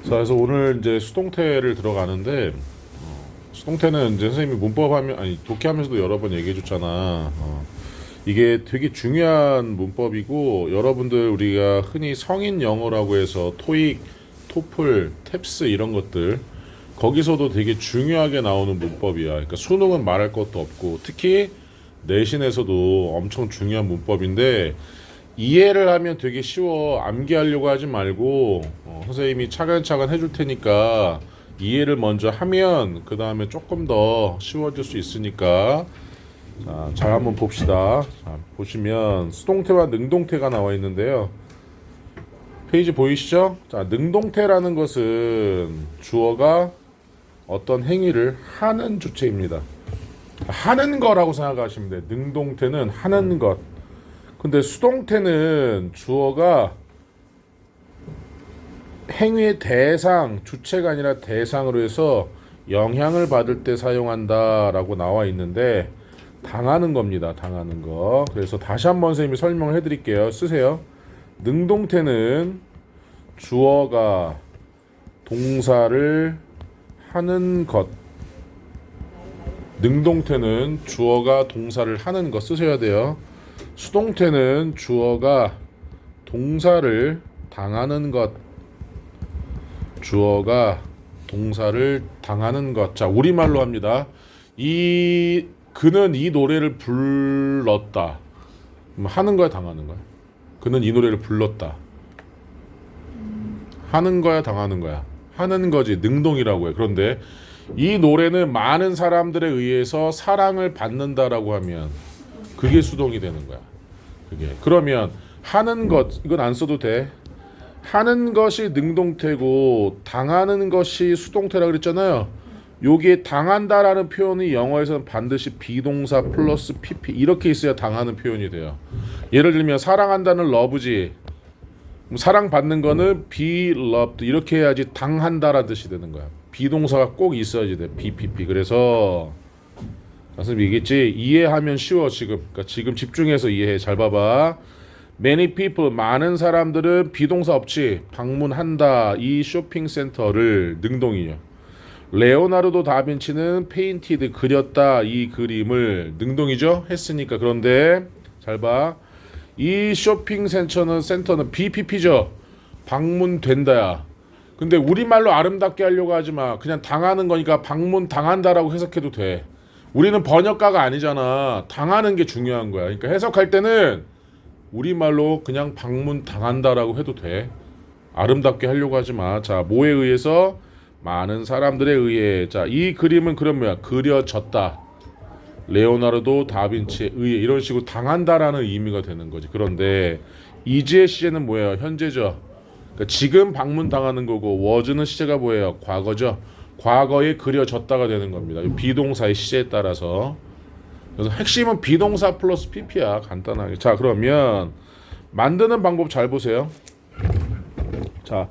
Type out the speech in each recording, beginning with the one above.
자, 그래서 오늘 이제 수동태를 들어가는데 수동태는 이제 선생님이 문법하면 아니 독해하면서도 여러 번 얘기해 줬잖아. 이게 되게 중요한 문법이고 여러분들 우리가 흔히 성인 영어라고 해서 토익, 토플, 탭스 이런 것들 거기서도 되게 중요하게 나오는 문법이야. 그러니까 수능은 말할 것도 없고 특히 내신에서도 엄청 중요한 문법인데 이해를 하면 되게 쉬워. 암기하려고 하지 말고 선생님이 차근차근 해줄 테니까 이해를 먼저 하면 그 다음에 조금 더 쉬워질 수 있으니까 자, 잘 한번 봅시다. 자, 보시면 수동태와 능동태가 나와 있는데요. 페이지 보이시죠? 자, 능동태라는 것은 주어가 어떤 행위를 하는 주체입니다. 하는 거라고 생각하시면 돼요. 능동태는 하는 것. 근데 수동태는 주어가 행위의 대상, 주체가 아니라 대상으로 해서 영향을 받을 때 사용한다라고 나와 있는데 당하는 겁니다. 당하는 거. 그래서 다시 한번 선생님이 설명을 해드릴게요. 쓰세요. 능동태는 주어가 동사를 하는 것. 능동태는 주어가 동사를 하는 것 쓰셔야 돼요. 수동태는 주어가 동사를 당하는 것. 주어가 동사를 당하는 것. 자, 우리말로 합니다. 그는 이 노래를 불렀다. 하는 거야, 당하는 거야? 그는 이 노래를 불렀다. 하는 거야, 당하는 거야? 하는 거지. 능동이라고 해. 그런데 이 노래는 많은 사람들에 의해서 사랑을 받는다라고 하면 그게 수동이 되는 거야. 그게. 그러면 하는 것 이건 안 써도 돼. 하는 것이 능동태고 당하는 것이 수동태라고 그랬잖아요. 여기에 당한다라는 표현이 영어에서는 반드시 비동사 플러스 pp 이렇게 있어야 당하는 표현이 돼요. 예를 들면 사랑한다는 love지. 사랑받는 거는 be loved 이렇게 해야지 당한다라는 뜻이 되는 거야. 비동사가 꼭 있어야지 돼. bpp. 그래서 선생님 얘기했지. 이해하면 쉬워 지금. 그러니까 지금 집중해서 이해해. 잘 봐봐. Many people 많은 사람들은 비동사 없이 방문한다. 이 쇼핑센터를 능동이요. 레오나르도 다빈치는 페인티드 그렸다. 이 그림을 능동이죠. 했으니까. 그런데 잘 봐. 이 쇼핑센터는 BPP죠. 방문된다야. 근데 우리말로 아름답게 하려고 하지 마. 그냥 당하는 거니까 방문 당한다라고 해석해도 돼. 우리는 번역가가 아니잖아. 당하는 게 중요한 거야. 그러니까 해석할 때는 우리말로 그냥 방문 당한다라고 해도 돼. 아름답게 하려고 하지 마. 자, 뭐에 의해서? 많은 사람들에 의해. 자, 이 그림은 그럼 뭐야? 그려졌다. 레오나르도 다빈치에 의해. 이런 식으로 당한다라는 의미가 되는 거지. 그런데 이제의 시제는 뭐예요? 현재죠. 그러니까 지금 방문 당하는 거고 was는 시제가 뭐예요? 과거죠. 과거에 그려졌다가 되는 겁니다. 비동사의 시제에 따라서. 그래서 핵심은 비동사 플러스 pp야. 간단하게. 자, 그러면 만드는 방법 잘 보세요. 자,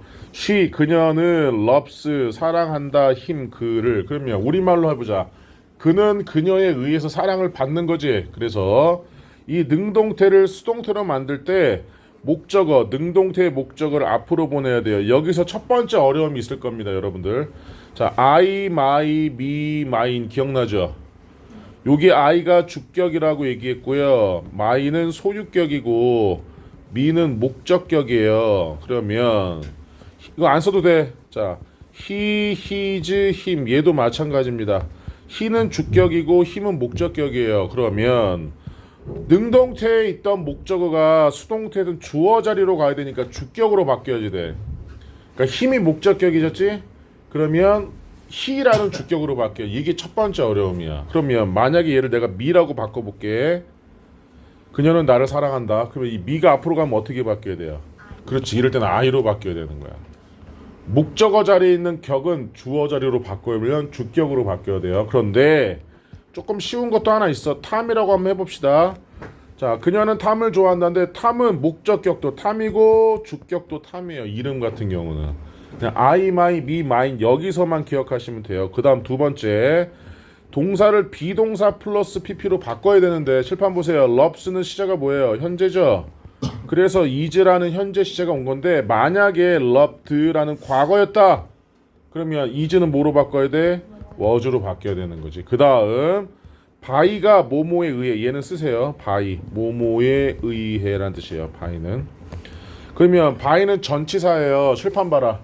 그녀는 loves 사랑한다 그를. 그러면 우리말로 해보자. 그는 그녀에 의해서 사랑을 받는 거지. 그래서 이 능동태를 수동태로 만들 때 목적어, 능동태의 목적어를 앞으로 보내야 돼요. 여기서 첫 번째 어려움이 있을 겁니다, 여러분들. 자, I, my, me, mine 기억나죠? 여기 I가 주격이라고 얘기했고요. my는 소유격이고 me는 목적격이에요. 그러면 이거 안 써도 돼. 자, he, his, him 얘도 마찬가지입니다. he는 주격이고 him은 목적격이에요. 그러면 능동태에 있던 목적어가 수동태든 주어 자리로 가야 되니까 주격으로 바뀌어야지 돼. 그러니까 힘이 목적격이졌지? 그러면 he라는 주격으로 바뀌어. 이게 첫 번째 어려움이야. 그러면 만약에 얘를 내가 me라고 바꿔볼게. 그녀는 나를 사랑한다. 그러면 이 me가 앞으로 가면 어떻게 바뀌어야 돼요? 그렇지. 이럴 때는 I로 바뀌어야 되는 거야. 목적어 자리에 있는 격은 주어 자리로 바꾸면 주격으로 바뀌어야 돼요. 그런데 조금 쉬운 것도 하나 있어. 탐이라고 한번 해봅시다. 자, 그녀는 탐을 좋아한다는데 탐은 목적격도 탐이고 주격도 탐이에요. 이름 같은 경우는. 그냥 I, my, me, mine 여기서만 기억하시면 돼요. 그 다음 두 번째 동사를 비동사 플러스 pp로 바꿔야 되는데 칠판 보세요. loves는 시제가 뭐예요? 현재죠. 그래서 is라는 현재 시제가 온 건데 만약에 loved라는 과거였다. 그러면 is는 뭐로 바꿔야 돼? was로 바뀌어야 되는 거지. 그 다음 by가 뭐뭐에 의해 얘는 쓰세요. by 뭐뭐에 의해라는 뜻이에요. by는 그러면 by는 전치사예요. 칠판 봐라.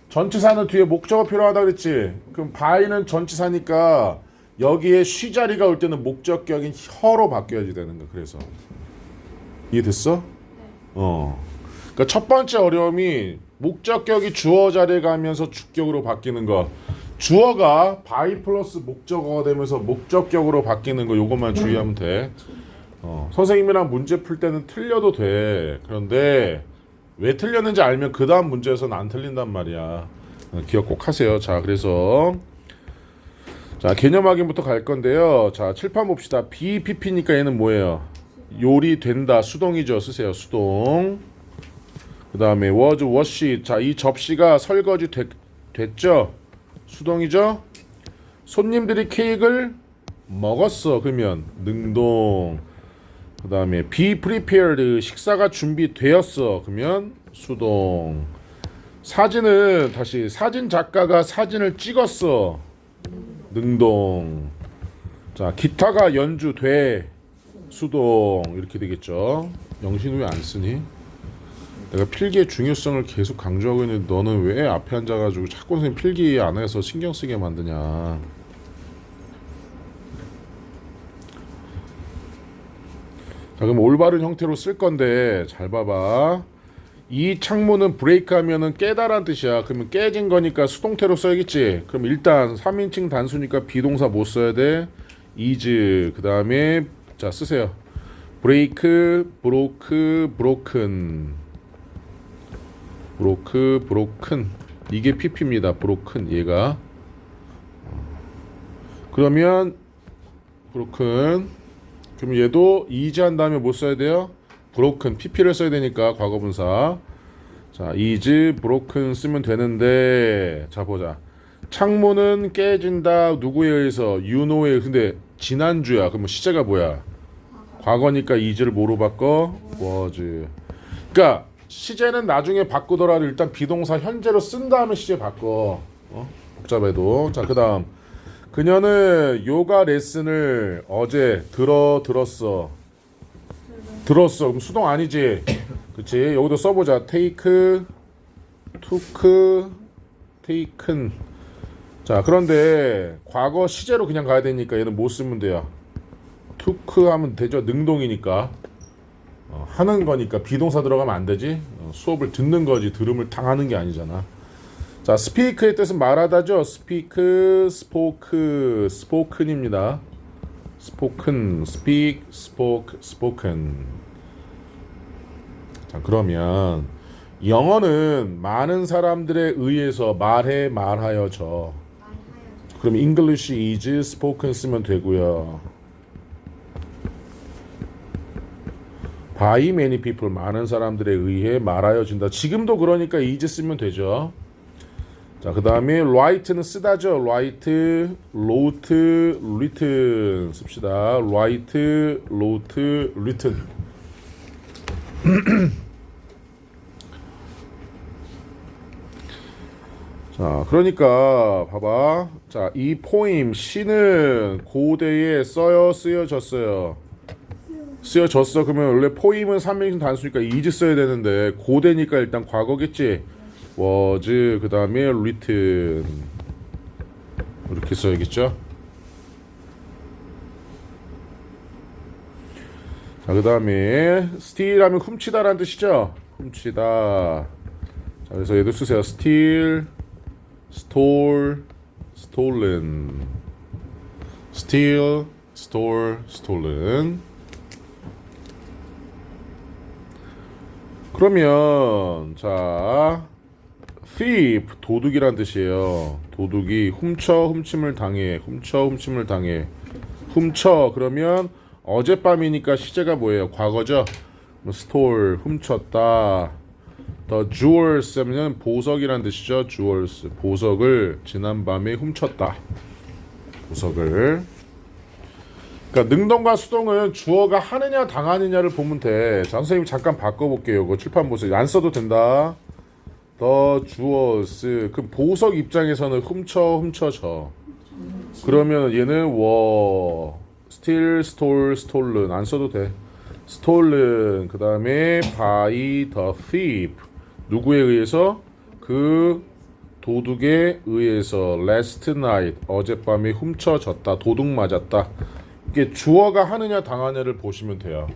전치사는 뒤에 목적어 필요하다 그랬지. 그럼 by는 전치사니까 여기에 쉬자리가 올 때는 목적격인 혀로 바뀌어야지 되는 거. 그래서 이해됐어? 그러니까 첫 번째 어려움이 목적격이 주어 자리에 가면서 주격으로 바뀌는 거. 주어가 by 플러스 목적어가 되면서 목적격으로 바뀌는 거. 요것만 주의하면 돼. 선생님이랑 문제 풀 때는 틀려도 돼. 그런데 왜 틀렸는지 알면 그 다음 문제에서는 안 틀린단 말이야. 기억 꼭 하세요. 자, 그래서 자, 개념 확인부터 갈 건데요. 자, 칠판 봅시다. BPP니까 얘는 뭐예요? 요리된다. 수동이죠. 쓰세요. 수동. 그 다음에 was, was. 자, 이 접시가 설거지 됐죠? 수동이죠? 손님들이 케이크를 먹었어. 그러면 능동. 그 다음에 be prepared. 식사가 준비되었어. 그러면 수동. 사진은 다시 사진 작가가 사진을 찍었어. 능동. 자, 기타가 연주돼. 수동. 이렇게 되겠죠. 영신 왜 안 쓰니? 내가 필기의 중요성을 계속 강조하고 있는데 너는 왜 앞에 앉아가지고 자꾸 선생님 필기 안 해서 신경 쓰게 만드냐. 자, 그럼 올바른 형태로 쓸 건데 잘 봐봐. 이 창문은 브레이크 하면은 깨다란 뜻이야. 그러면 깨진 거니까 수동태로 써야겠지. 그럼 일단 3인칭 단수니까 비동사 뭐 써야 돼? is. 그 다음에 자, 쓰세요. break, broke, broken. broken. 이게 pp입니다. broken. 얘가. 그러면 broken. 그럼 얘도 is 한 다음에 뭐 써야 돼요? broken. pp를 써야 되니까 과거분사. 자, is broken 쓰면 되는데 자, 보자. 창문은 깨진다. 누구에 의해서? you know에. 근데 지난주야. 그러면 시제가 뭐야? 과거니까 is를 뭐로 바꿔? was. 그러니까 시제는 나중에 바꾸더라도 일단 비동사 현재로 쓴 다음에 시제 바꿔. 복잡해도. 자, 그 다음 그녀는 요가 레슨을 어제 들었어. 그럼 수동 아니지? 그치? 여기도 써보자. take, took, taken. 자, 그런데 과거 시제로 그냥 가야 되니까 얘는 뭐 쓰면 돼요? took 하면 되죠. 능동이니까. 하는 거니까 비동사 들어가면 안 되지. 수업을 듣는 거지 들음을 당하는 게 아니잖아. 자, speak의 뜻은 말하다죠. speak, spoke, spoken입니다. spoken, speak, spoke, spoken. 자, 그러면 영어는 많은 사람들에 의해서 말하여져. 그럼 English is spoken 쓰면 되고요. by many people 많은 사람들에 의해 말하여진다. 지금도 그러니까 is 쓰면 되죠. 자, 그 다음에 write는 쓰다죠. write, wrote, written 씁시다. write, wrote, written. 자, 그러니까 봐봐. 자, 이 포임 시는 고대에 쓰여졌어요. 쓰여졌어. 그러면 원래 포임은 3인칭 단수니까 is 써야 되는데 고대니까 일단 과거겠지. was, 그 다음에 written 이렇게 써야겠죠. 자, 그 다음에 steal 하면 훔치다라는 뜻이죠. 훔치다. 자, 그래서 얘도 쓰세요. steal, stole, stolen. steal, store, stolen. 그러면 자, thief 도둑이란 뜻이에요. 도둑이 훔침을 당해. 훔쳐 그러면 어젯밤이니까 시제가 뭐예요? 과거죠. stole 훔쳤다. the jewels 하면 보석이란 뜻이죠. jewels 보석을 지난밤에 훔쳤다. 보석을. 그러니까 능동과 수동은 주어가 하느냐 당하느냐를 보면 돼. 자, 선생님 잠깐 바꿔볼게요. 그 칠판 보세요. 안 써도 된다. 더 주어스. 그 보석 입장에서는 훔쳐져. 그러면 얘는 steal, stole, stolen 안 써도 돼. stolen 그 다음에 by the thief 누구에 의해서? 그 도둑에 의해서 last night 어젯밤에 훔쳐졌다. 도둑 맞았다. 이게 주어가 하느냐 당하느냐를 보시면 돼요.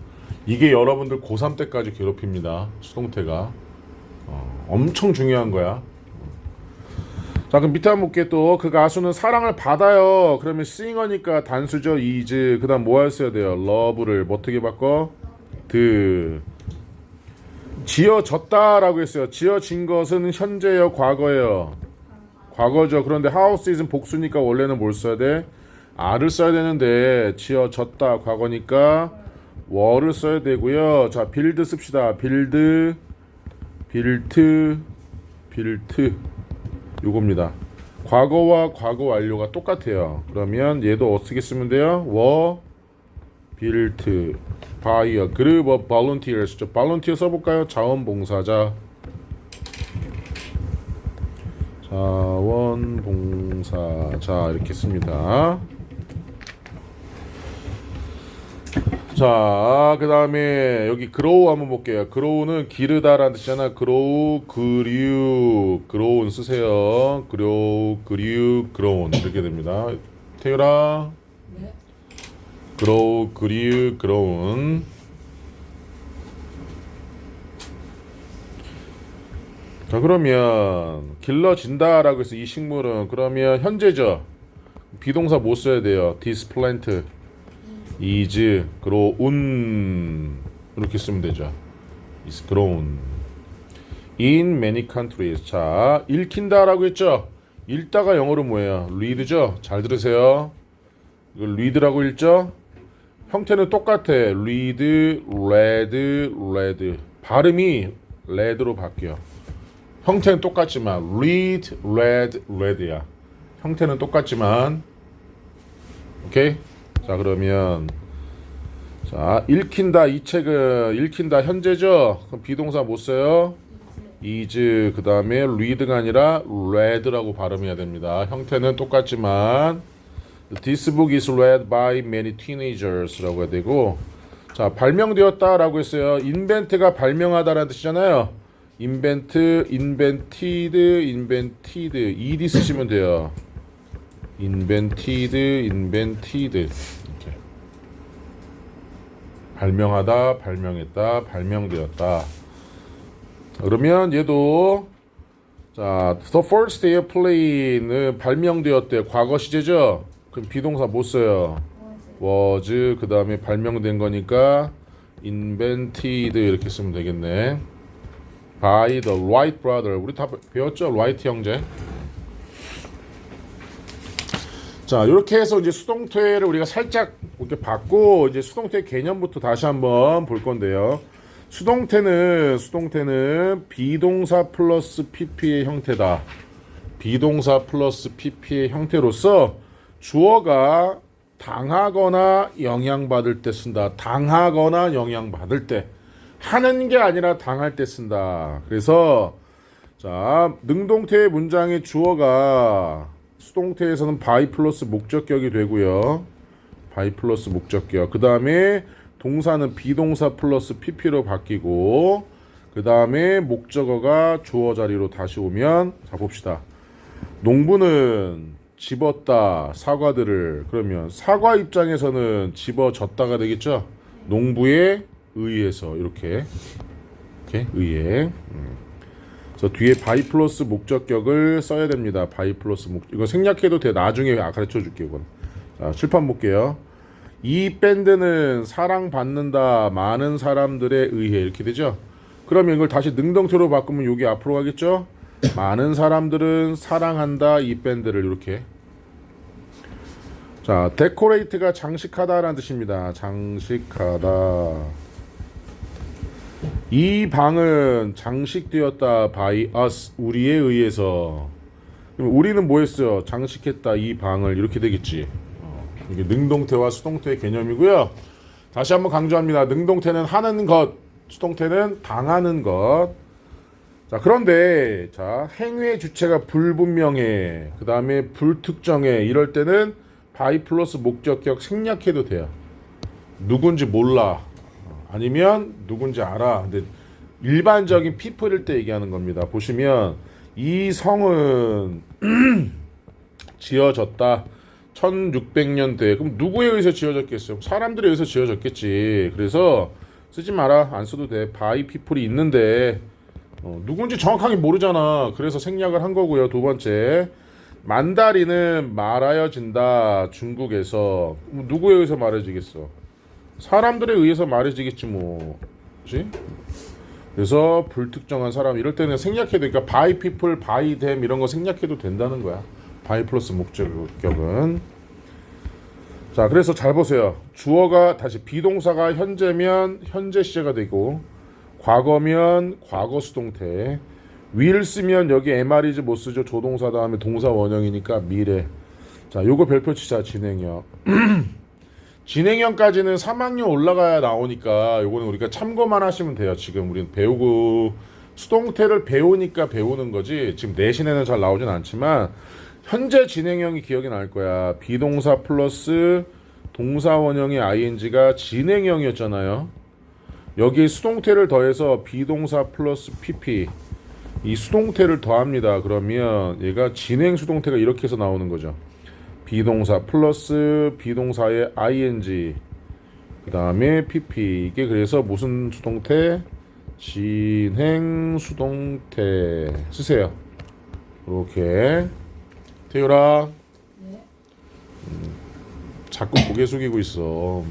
이게 여러분들 고3 때까지 괴롭힙니다. 수동태가 엄청 중요한 거야. 자, 그럼 밑에 한번 볼게. 또 그 가수는 사랑을 받아요. 그러면 싱어니까 단수죠. is. 그 다음 뭐 했어야 돼요? love를 뭐 어떻게 바꿔? 지어졌다라고 했어요. 지어진 것은 현재요, 과거예요? 과거죠. 그런데 house is는 복수니까 원래는 뭘 써야 돼? are를 써야 되는데 지어졌다 과거니까 were를 써야 되고요. 자, build 씁시다. build, built 요겁니다. 과거와 과거 완료가 똑같아요. 그러면 얘도 어떻게 쓰면 돼요? were built by a group of volunteers. volunteer 써볼까요? 자원봉사자. 자원봉사자 이렇게 씁니다. 자, 그 다음에 여기 grow 한번 볼게요. grow는 기르다라는 뜻이잖아. grow, grow는 쓰세요. grow, grown 이렇게 됩니다. 태율아. 네. grow, grown. 자, 그러면 길러진다라고 해서 이 식물은 그러면 현재죠. 비동사 뭐 써야 돼요? this plant is grown 이렇게 쓰면 되죠. is grown in many countries. 자, 읽힌다라고 했죠. 읽다가 영어로 뭐예요? read죠. 잘 들으세요. 이걸 read라고 읽죠. 형태는 똑같아. read, read. 발음이 read로 바뀌어. 형태는 똑같지만 read, read야. 형태는 똑같지만 오케이? 자, 그러면 자, 읽힌다. 이 책은 읽힌다 현재죠. 그럼 비동사 못 써요? is. 그 다음에 read가 아니라 read라고 발음해야 됩니다. 형태는 똑같지만 this book is read by many teenagers라고 해야 되고, 자, 발명되었다라고 했어요. invent가 발명하다라는 뜻이잖아요. invented ed 쓰시면 돼요. invented 이렇게. 발명하다, 발명했다, 발명되었다. 그러면 얘도 자, the first airplane은 발명되었대요. 과거 시제죠. 그럼 비동사 못 써요. was. 그 다음에 발명된 거니까 invented 이렇게 쓰면 되겠네. by the Wright brother. 우리 다 배웠죠? 라이트 형제. 자, 이렇게 해서 이제 수동태를 우리가 살짝 이렇게 봤고, 이제 수동태 개념부터 다시 한번 볼 건데요. 수동태는 비동사 플러스 pp의 형태다. 비동사 플러스 pp의 형태로서 주어가 당하거나 영향받을 때 쓴다. 당하거나 영향받을 때. 하는 게 아니라 당할 때 쓴다. 그래서 자, 능동태의 문장의 주어가 수동태에서는 by 플러스 목적격이 되고요. by 플러스 목적격. 그 다음에 동사는 비동사 플러스 pp로 바뀌고, 그 다음에 목적어가 주어 자리로 다시 오면, 자, 봅시다. 농부는 집었다 사과들을. 그러면 사과 입장에서는 집어졌다가 되겠죠. 농부에 의해서 이렇게 의해. 그래서 뒤에 by 플러스 목적격을 써야 됩니다. by 플러스 이거 생략해도 돼. 나중에 가르쳐 줄게요. 이건. 자, 칠판 볼게요. 이 밴드는 사랑받는다 많은 사람들에 의해 이렇게 되죠. 그러면 이걸 다시 능동태로 바꾸면 여기 앞으로 가겠죠. 많은 사람들은 사랑한다 이 밴드를. 이렇게. 자, decorate가 장식하다라는 뜻입니다. 장식하다. 이 방은 장식되었다 by us 우리에 의해서. 그럼 우리는 뭐 했어요? 장식했다 이 방을. 이렇게 되겠지. 이게 능동태와 수동태의 개념이고요. 다시 한번 강조합니다. 능동태는 하는 것, 수동태는 당하는 것. 자, 그런데 자, 행위의 주체가 불분명해. 그 다음에 불특정해. 이럴 때는 by 플러스 목적격 생략해도 돼요. 누군지 몰라. 아니면 누군지 알아. 근데 일반적인 people일 때 얘기하는 겁니다. 보시면 이 성은 지어졌다. 1600년대. 그럼 누구에 의해서 지어졌겠어요? 사람들에 의해서 지어졌겠지. 그래서 쓰지 마라. 안 써도 돼. by people이 있는데 누군지 정확하게 모르잖아. 그래서 생략을 한 거고요. 두 번째, 만다린은 말하여진다. 중국에서. 누구에 의해서 말해지겠어? 사람들에 의해서 말해지겠지 뭐. 그렇지? 그래서 불특정한 사람 이럴 때는 생략해도 되니까 by people, by them 이런 거 생략해도 된다는 거야. by 플러스 목적격은. 자, 그래서 잘 보세요. 주어가 다시 비동사가 현재면 현재 시제가 되고, 과거면 과거 수동태, will 쓰면 여기 MR이지 못 쓰죠. 조동사 다음에 동사 원형이니까 미래. 자, 요거 별표 치자. 진행형. 진행형까지는 3학년 올라가야 나오니까 요거는 우리가 참고만 하시면 돼요. 지금 우리는 배우고 수동태를 배우니까 배우는 거지 지금 내신에는 잘 나오진 않지만 현재 진행형이 기억이 날 거야. 비동사 플러스 동사 원형의 ing가 진행형이었잖아요. 여기 수동태를 더해서 비동사 플러스 pp 이 수동태를 더합니다. 그러면 얘가 진행 수동태가 이렇게 해서 나오는 거죠. 비동사 플러스 비동사의 ing 그 다음에 pp 이게 그래서 무슨 수동태? 진행 수동태 쓰세요. 이렇게. 태율아, 네. 자꾸 고개 숙이고 있어.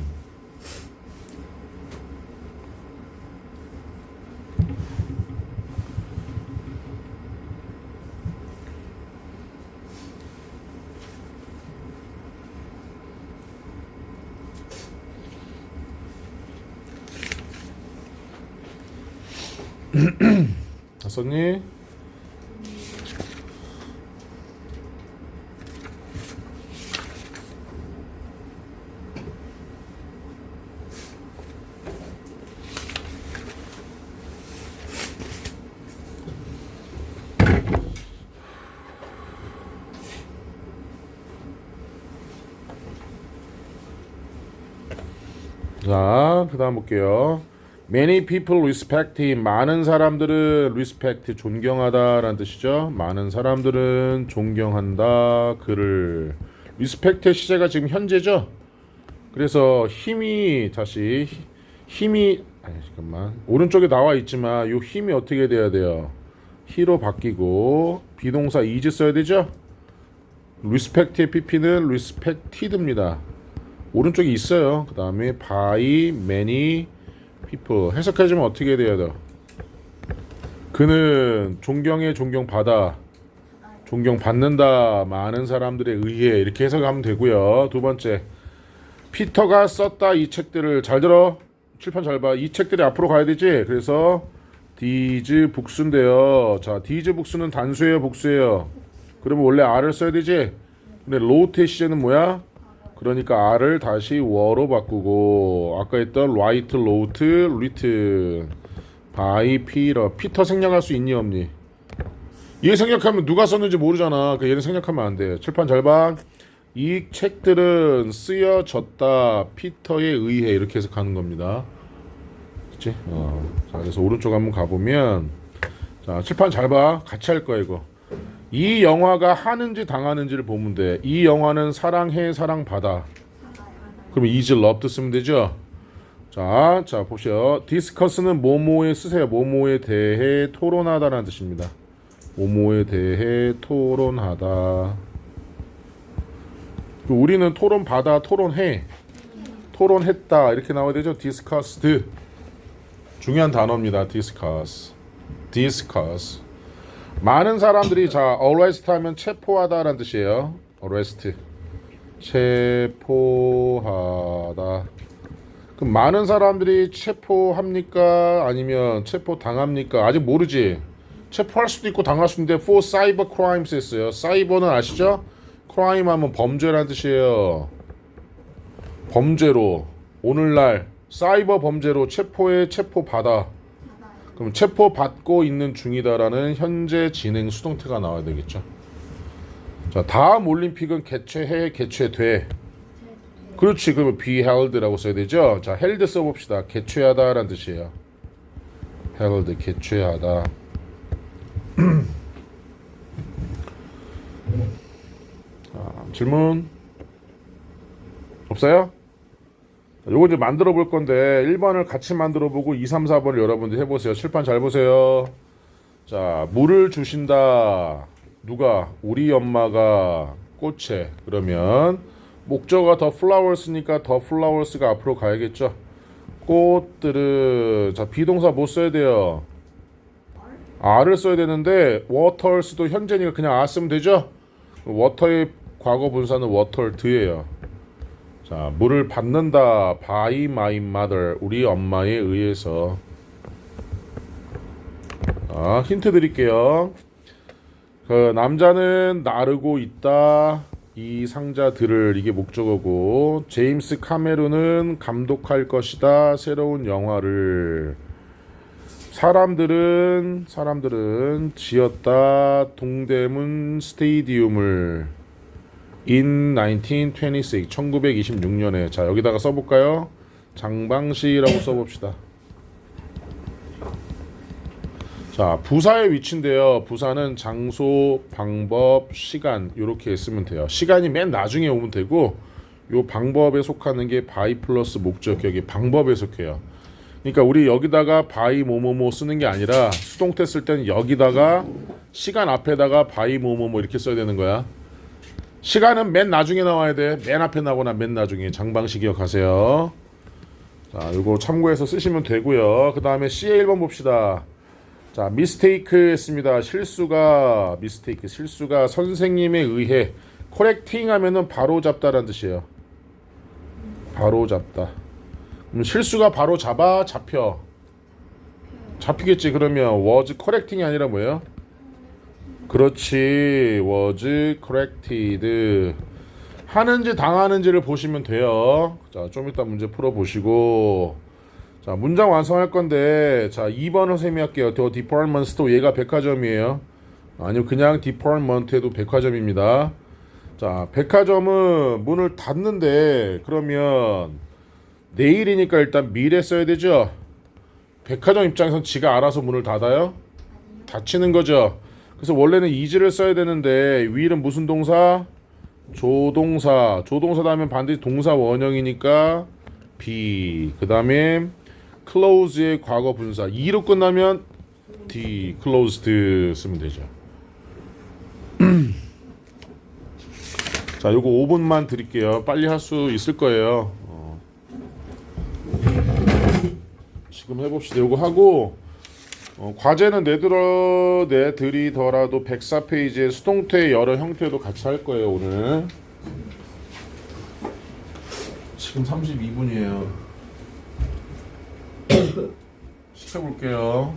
다 썼니? 자, 그 다음 볼게요. Many people respect him. 많은 사람들은 respect, 존경하다라는 뜻이죠. 많은 사람들은 존경한다. 그를. respect의 시제가 지금 현재죠. 그래서 힘이 다시 힘이 잠깐만 오른쪽에 나와 있지만 이 힘이 어떻게 돼야 돼요? he로 바뀌고 비동사 is 써야 되죠. respect의 pp는 respected입니다. 오른쪽에 있어요. 그 다음에 by many people 해석해주면 어떻게 돼야 돼? 그는 존경에 존경받아, 존경받는다. 많은 사람들에 의해 이렇게 해석하면 되고요. 두 번째, 피터가 썼다. 이 책들을 잘 들어. 칠판 잘 봐. 이 책들이 앞으로 가야 되지. 그래서 these books인데요. 자, these books는 단수예요, 복수예요? 그러면 원래 R을 써야 되지. 근데 wrote의 시제는 뭐야? 그러니까 R을 다시 were로 바꾸고 아까 했던 write, wrote, written by Peter. 피터 생략할 수 있니 없니? 얘 생략하면 누가 썼는지 모르잖아. 그러니까 얘는 생략하면 안 돼. 칠판 잘 봐. 이 책들은 쓰여졌다. 피터에 의해 이렇게 해석하는 겁니다. 그치? 자, 그래서 오른쪽 한번 가보면 자, 칠판 잘 봐. 같이 할 거야 이거. 이 영화가 하는지 당하는지를 보면 돼. 이 영화는 사랑해, 사랑받아. 그럼 is loved 쓰면 되죠. 자 보시오. discuss는 뭐뭐에 쓰세요. 뭐뭐에 대해 토론하다라는 뜻입니다. 뭐뭐에 대해 토론하다. 우리는 토론받아, 토론해, 토론했다 이렇게 나와야 되죠. discussed 중요한 단어입니다. discuss. 많은 사람들이 자 arrest 하면 체포하다라는 뜻이에요. arrest 체포하다. 그럼 많은 사람들이 체포합니까? 아니면 체포당합니까? 아직 모르지. 체포할 수도 있고 당할 수도 있는데 for cyber crimes 했어요. 사이버는 아시죠? crime 하면 범죄라는 뜻이에요. 범죄로 오늘날 사이버 범죄로 체포받아. 그럼 체포받고 있는 중이다라는 현재 진행 수동태가 나와야 되겠죠. 자, 다음 올림픽은 개최해, 개최돼. 그렇지. 그러면 be held라고 써야 되죠. 자, held 써봅시다. 개최하다라는 뜻이에요. held, 개최하다. 자, 질문 없어요? 요거 이제 만들어 볼 건데 1번을 같이 만들어 보고 2, 3, 4번을 여러분들 해보세요. 칠판 잘 보세요. 자, 물을 주신다. 누가? 우리 엄마가 꽃에. 그러면 목적어가 더 flowers니까 더 flowers가 앞으로 가야겠죠. 꽃들은 자, 비동사 뭐 써야 돼요? R을 써야 되는데 waters도 현재니까 그냥 R 쓰면 되죠. water의 과거 분사는 watered예요. 자, 물을 받는다. by my mother. 우리 엄마에 의해서. 힌트 드릴게요. 그 남자는 나르고 있다. 이 상자들을. 이게 목적어고. 제임스 카메론은 감독할 것이다. 새로운 영화를. 사람들은 지었다. 동대문 스테디움을. In 1926, 1926년에. 자, 여기다가 써볼까요? 장방시라고 써봅시다. 자, 부사의 위치인데요. 부사는 장소, 방법, 시간 이렇게 쓰면 돼요. 시간이 맨 나중에 오면 되고 요 방법에 속하는 게 by 플러스 목적격이 방법에 속해요. 그러니까 우리 여기다가 by 뭐뭐뭐 쓰는 게 아니라 수동태 쓸 때는 여기다가 시간 앞에다가 by 뭐뭐뭐 이렇게 써야 되는 거야. 시간은 맨 나중에 나와야 돼. 맨 앞에 나거나 맨 나중에. 장방시 기억하세요. 자, 이거 참고해서 쓰시면 되고요. 그 다음에 C의 1번 봅시다. 자, mistake 했습니다. 실수가 선생님에 의해. correcting 하면은 바로 잡다라는 뜻이에요. 바로 잡다. 그럼 실수가 바로 잡혀. 잡히겠지. 그러면 was correcting이 아니라 뭐예요? 그렇지. was corrected. 하는지 당하는지를 보시면 돼요. 자, 좀 이따 문제 풀어보시고. 자, 문장 완성할 건데, 자, 2번 선생님이 할게요. The department store. 얘가 백화점이에요. 아니면 그냥 department에도 백화점입니다. 자, 백화점은 문을 닫는데, 그러면 내일이니까 일단 미래 써야 되죠? 백화점 입장에선 지가 알아서 문을 닫아요? 닫히는 거죠. 그래서 원래는 is를 써야 되는데 will은 무슨 동사? 조동사. 조동사다 하면 반드시 동사 원형이니까 be. 그 다음에 close의 과거 분사. e로 끝나면 d. closed 쓰면 되죠. 자, 요거 5분만 드릴게요. 빨리 할 수 있을 거예요. 지금 해봅시다. 요거 하고 과제는 내드리더라도 104페이지에 수동태 여러 형태도 같이 할 거예요. 오늘 지금 32분이에요. 시켜볼게요.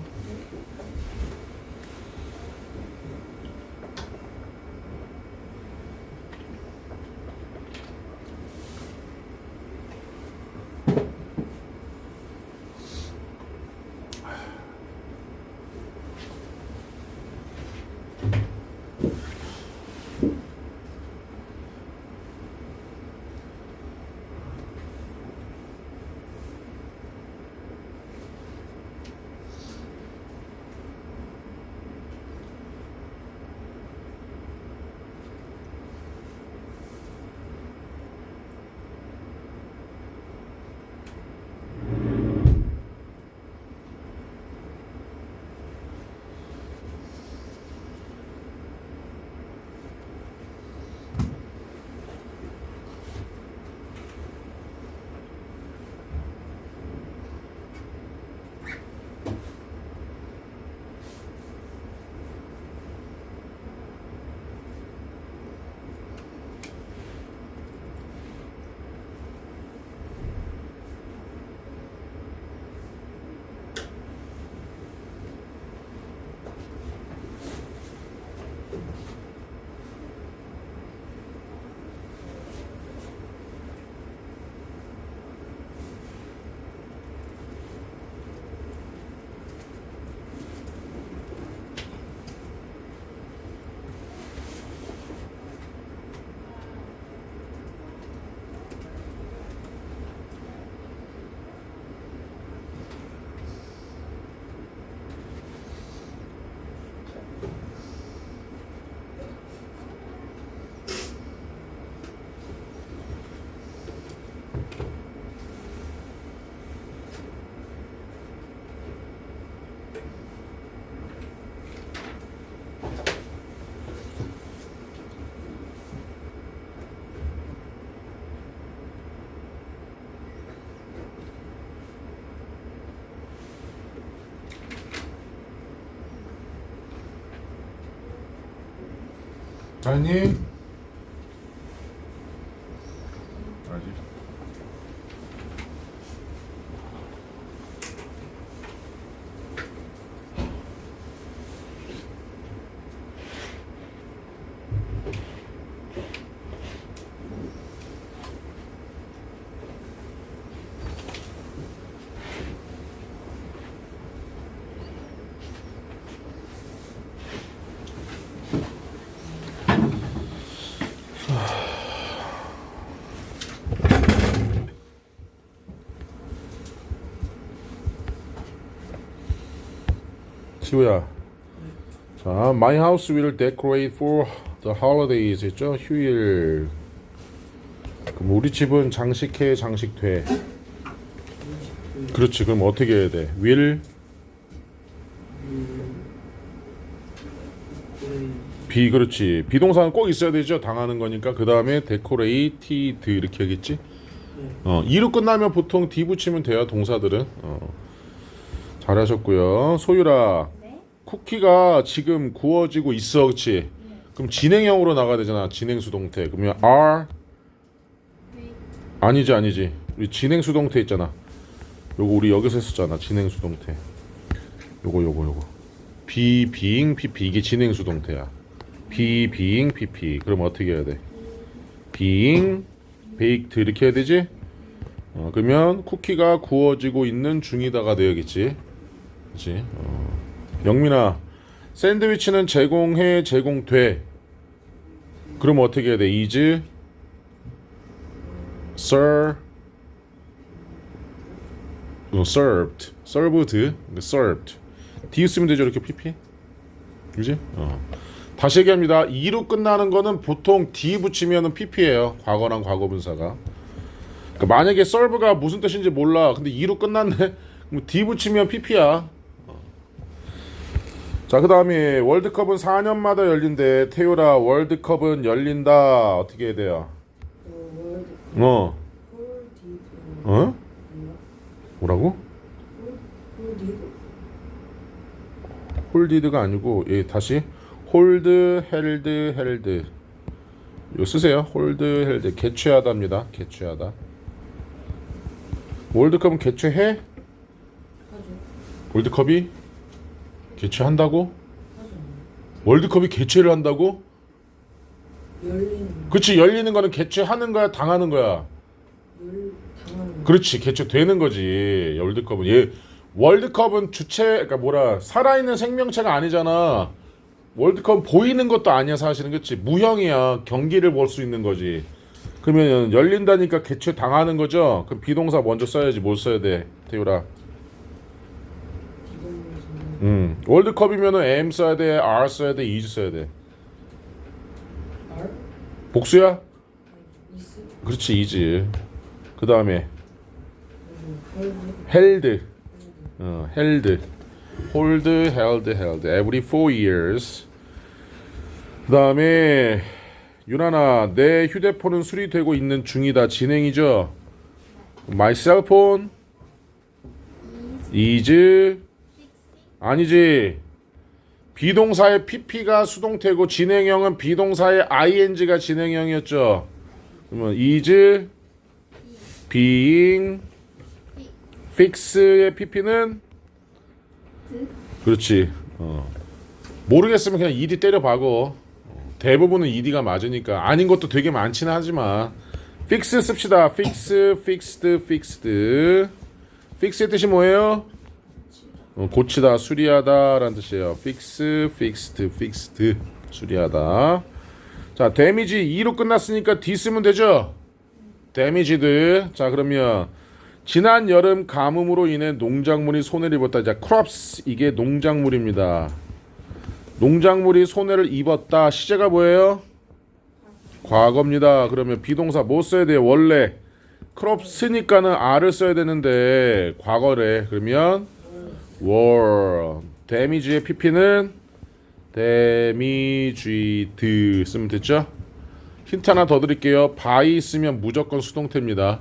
아니? 아직. 시우야. 자, My house will decorate for the holidays 했죠? 휴일. 그럼 우리 집은 장식해, 장식돼. 그렇지. 그럼 어떻게 해야 돼? will be. 그렇지. 비동사는 꼭 있어야 되죠. 당하는 거니까. 그 다음에 decorated 이렇게 하겠지? 이로 끝나면 보통 d 붙이면 돼요. 동사들은. 잘하셨고요. 소유라. 네? 쿠키가 지금 구워지고 있어, 그렇지? 그럼 진행형으로 나가야 되잖아. 진행수동태. 그러면 are. 아니지. 우리 진행수동태 있잖아. 요거 우리 여기서 했었잖아. 진행수동태. 요거. be, being, pp. 이게 진행수동태야. be, being, pp. 그럼 어떻게 해야 돼? being baked 이렇게 해야 되지? 그러면 쿠키가 구워지고 있는 중이다가 되어야겠지. 그렇지? 영민아, 샌드위치는 제공해, 제공돼. 그럼 어떻게 해야 돼? is served. served. D 쓰면 되죠. 이렇게 pp. 그지? 다시 얘기합니다. E로 끝나는 거는 보통 D 붙이면은 pp예요. 과거랑 과거분사가. 그러니까 만약에 serve가 무슨 뜻인지 몰라. 근데 E로 끝났네. 그럼 D 붙이면 pp야. 자, 그 다음에 월드컵은 4년마다 열린대. 태효라, 월드컵은 열린다. 어떻게 해야 돼요? 뭐라고? 홀디드가 아니고, 다시 홀드, 헬드. 이거 쓰세요. 홀드, 헬드. 개최하다입니다. 개최하다. 월드컵은 개최해? 월드컵이 개최한다고? 월드컵이 개최를 한다고? 그렇지. 열리는 거는 개최하는 거야, 당하는 거야? 그렇지. 개최되는 거지. 월드컵은. 월드컵은 그러니까 살아있는 생명체가 아니잖아. 월드컵은 보이는 것도 아니야, 사실은. 그렇지. 무형이야. 경기를 볼 수 있는 거지. 그러면 열린다니까 개최 당하는 거죠. 그럼 비동사 먼저 써야지. 뭘 써야 돼, 태유라? 월드컵이면은 am 써야 돼, are 써야 돼, is 써야 돼. 복수야? 그렇지, is. 그 다음에 held. held. held. Every 4 years. 그 다음에 유나나, 내 휴대폰은 수리되고 있는 중이다. 진행이죠. My cell phone is. 아니지. 비동사의 pp가 수동태고 진행형은 비동사의 ing가 진행형이었죠. 그러면 is being fix의 pp는 그렇지. 모르겠으면 그냥 ed 때려박어. 대부분은 ed가 맞으니까. 아닌 것도 되게 많지는 하지만 fix 씁시다. fixed. fix의 뜻이 뭐예요? 고치다, 수리하다 라는 뜻이에요. fixed. 수리하다. 자, damage 2로 끝났으니까 D 쓰면 되죠? damaged. 자, 그러면 지난 여름 가뭄으로 인해 농작물이 손해를 입었다. 자, crops. 이게 농작물입니다. 농작물이 손해를 입었다. 시제가 뭐예요? 과거입니다. 그러면 비동사 뭐 써야 돼요? 원래 crops니까는 R을 써야 되는데 과거래. 그러면 were. damage의 pp는 damaged 쓰면 됐죠? 힌트 하나 더 드릴게요. by 쓰면 무조건 수동태입니다.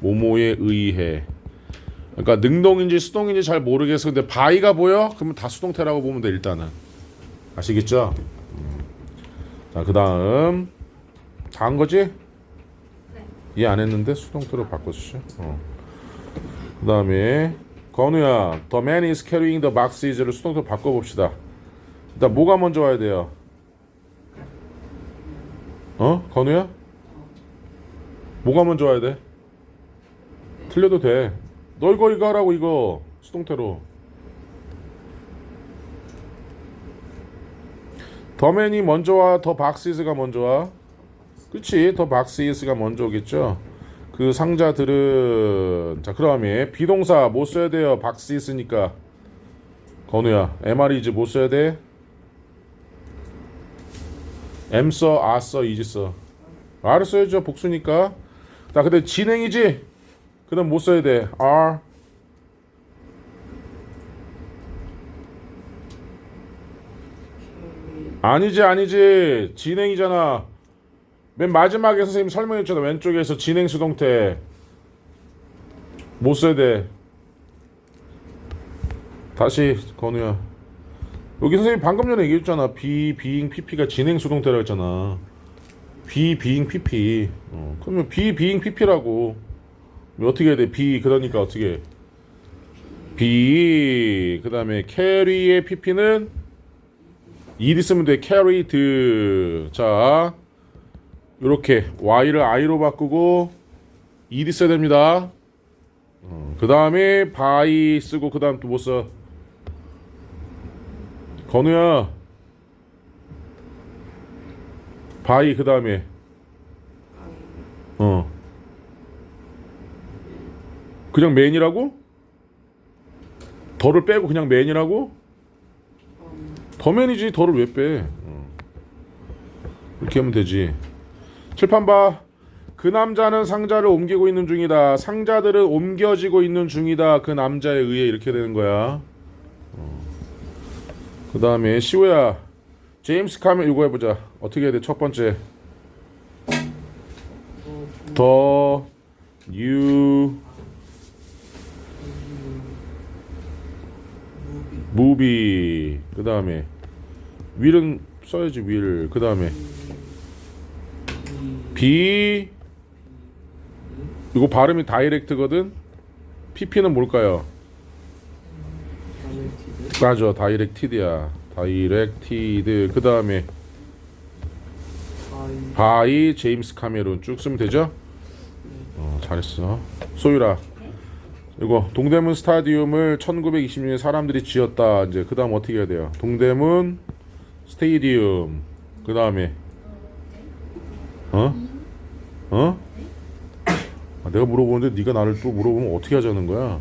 뭐뭐에 의해. 그러니까 능동인지 수동인지 잘 모르겠어. 근데 by가 보여? 그러면 다 수동태라고 보면 돼. 일단은 아시겠죠? 자, 그 다음 다 한 거지? 네. 이해 안 했는데 수동태로 바꿔주죠. 그 다음에 건우야, the man is carrying the boxes를 수동태로 바꿔봅시다. 일단 뭐가 먼저 와야 돼요? 건우야? 뭐가 먼저 와야 돼? 틀려도 돼. 너 이거 하라고, 이거 수동태로. the man이 먼저 와, the boxes가 먼저 와. 그치, the boxes가 먼저 오겠죠. 그 상자들은. 자, 그다음에 비동사 뭐 써야 돼요? boxes니까. 건우야, MR이지 뭐 써야 돼? M 써, R 써, is 써. R을 써야죠, 복수니까. 자, 근데 진행이지? 그럼 뭐 써야 돼? R. 아니지. 진행이잖아. 맨 마지막에 선생님 설명했잖아. 왼쪽에서 진행 수동태. 뭐 써야 돼? 다시, 건우야. 여기 선생님 방금 전에 얘기했잖아. be, being, pp가 진행 수동태라고 했잖아. be, being, pp. 그러면 be, being, pp라고. 어떻게 해야 돼? be, 그러니까 어떻게 해? be, 그 다음에 carry의 pp는 ed 쓰면 돼. carried. 자, 요렇게 y를 i로 바꾸고 ed 써야 됩니다. 그 다음에 by 쓰고 그 다음 또 뭐 써? 건우야, by 그 다음에 그냥 맨이라고? 덜을 빼고 그냥 맨이라고? 더 맨이지, 덜을 왜 빼? 이렇게 하면 되지. 칠판 봐. 그 남자는 상자를 옮기고 있는 중이다. 상자들은 옮겨지고 있는 중이다. 그 남자에 의해 이렇게 되는 거야. 그 다음에 시우야, 제임스 카메론 이거 해보자. 어떻게 해야 돼? 첫 번째 The New Movie. 그 다음에 will은 써야지. will. 그 다음에 be, 이거 발음이 다이렉트거든. pp는 뭘까요? 맞아, 다이렉티드야. 다이렉티드. 그 다음에 by 제임스 카메론 쭉 쓰면 되죠? 잘했어. 소유라, 이거 동대문 스타디움을 1920년에 사람들이 지었다. 이제 그 다음 어떻게 해야 돼요? 동대문 스테디움. 그 다음에 내가 물어보는데 네가 나를 또 물어보면 어떻게 하자는 거야?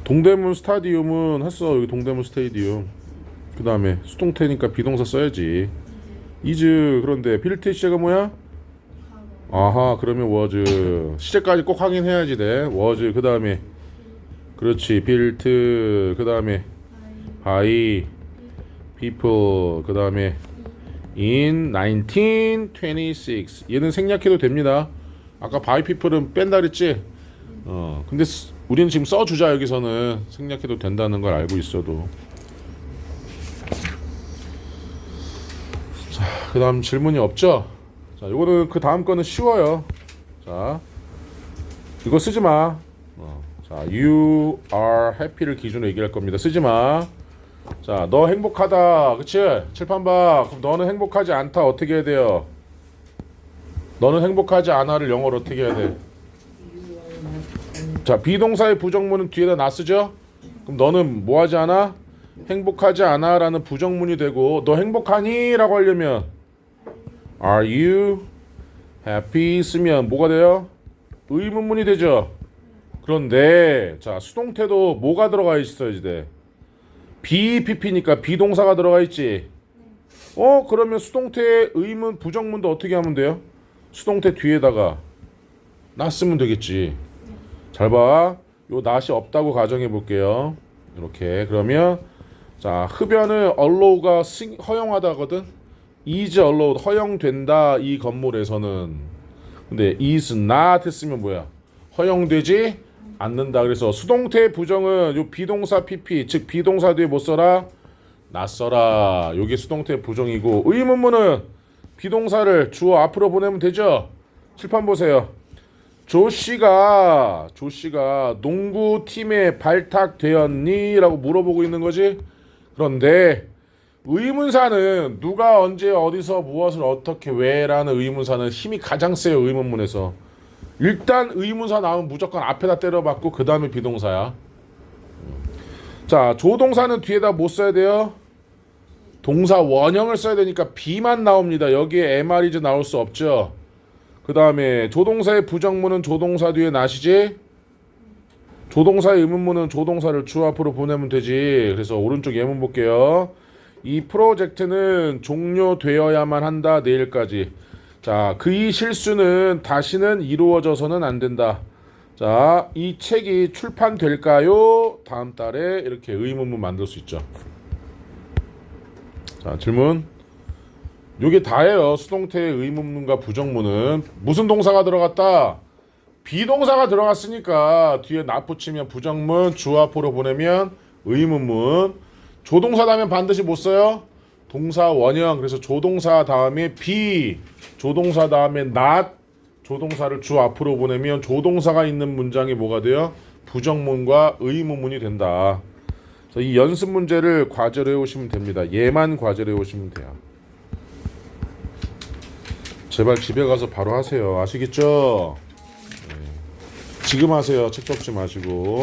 동대문 스타디움은 했어. 여기 동대문 스테디움. 그 다음에 수동태니까 비동사 써야지. is. 그런데 빌트 시제가 뭐야? 아하, 그러면 was. 시제까지 꼭 확인해야지 돼. was. 그 다음에 그렇지, built. 그 다음에 by people. 그 다음에 in 1926. 얘는 생략해도 됩니다. 아까 by people은 뺀다 그랬지? 근데 우리는 지금 써주자. 여기서는 생략해도 된다는 걸 알고 있어도. 자, 그 다음 질문이 없죠? 자, 이거는 그 다음 거는 쉬워요. 자, 이거 쓰지 마. 자, you are happy를 기준으로 얘기할 겁니다. 쓰지 마. 자, 너 행복하다. 그치? 칠판 봐. 그럼 너는 행복하지 않다. 어떻게 해야 돼요? 너는 행복하지 않아를 영어로 어떻게 해야 돼? 자, 비동사의 부정문은 뒤에다 나 쓰죠? 그럼 너는 뭐 하지 않아? 행복하지 않아 라는 부정문이 되고, 너 행복하니? 라고 하려면 Are you happy? 쓰면 뭐가 돼요? 의문문이 되죠? 그런데 자, 수동태도 뭐가 들어가 있어야지 돼? BPP니까 비동사가 들어가 있지. 그러면 수동태의 의문 부정문도 어떻게 하면 돼요? 수동태 뒤에다가 나 쓰면 되겠지. 잘 봐. 요 not이 없다고 가정해 볼게요. 이렇게. 그러면 자, 흡연을 allow가 허용하다거든. is allowed, 허용된다. 이 건물에서는. 근데 is not 했으면 뭐야? 허용되지 않는다. 그래서 수동태 부정은 요 비동사 pp, 즉 비동사 뒤에 뭐 써라? 낯설아. 요게 수동태 부정이고 의문문은 비동사를 주어 앞으로 보내면 되죠. 칠판 보세요. 조씨가 농구팀에 발탁되었니? 라고 물어보고 있는 거지. 그런데 의문사는 누가 언제 어디서 무엇을 어떻게 왜라는 의문사는 힘이 가장 세요. 의문문에서 일단 의문사 나오면 무조건 앞에다 때려박고 그 다음에 비동사야. 자, 조동사는 뒤에다 뭐 써야 돼요? 동사 원형을 써야 되니까 B만 나옵니다. 여기에 MR이즈 나올 수 없죠. 그 다음에 조동사의 부정문은 조동사 뒤에 not이지. 조동사의 의문문은 조동사를 주 앞으로 보내면 되지. 그래서 오른쪽 예문 볼게요. 이 프로젝트는 종료되어야만 한다. 내일까지. 자, 그의 실수는 다시는 이루어져서는 안 된다. 자, 이 책이 출판될까요? 다음 달에. 이렇게 의문문 만들 수 있죠. 자, 질문. 요게 다예요. 수동태의 의문문과 부정문은. 무슨 동사가 들어갔다? 비동사가 들어갔으니까 뒤에 not 붙이면 부정문, 주 앞으로 보내면 의문문. 조동사 다음에 반드시 못 써요? 동사 원형. 그래서 조동사 다음에 be, 조동사 다음에 not, 조동사를 주 앞으로 보내면 조동사가 있는 문장이 뭐가 돼요? 부정문과 의문문이 된다. 그래서 이 연습 문제를 과제로 해오시면 됩니다. 얘만 과제로 해오시면 돼요. 제발 집에 가서 바로 하세요. 아시겠죠? 네. 지금 하세요. 책 접지 마시고.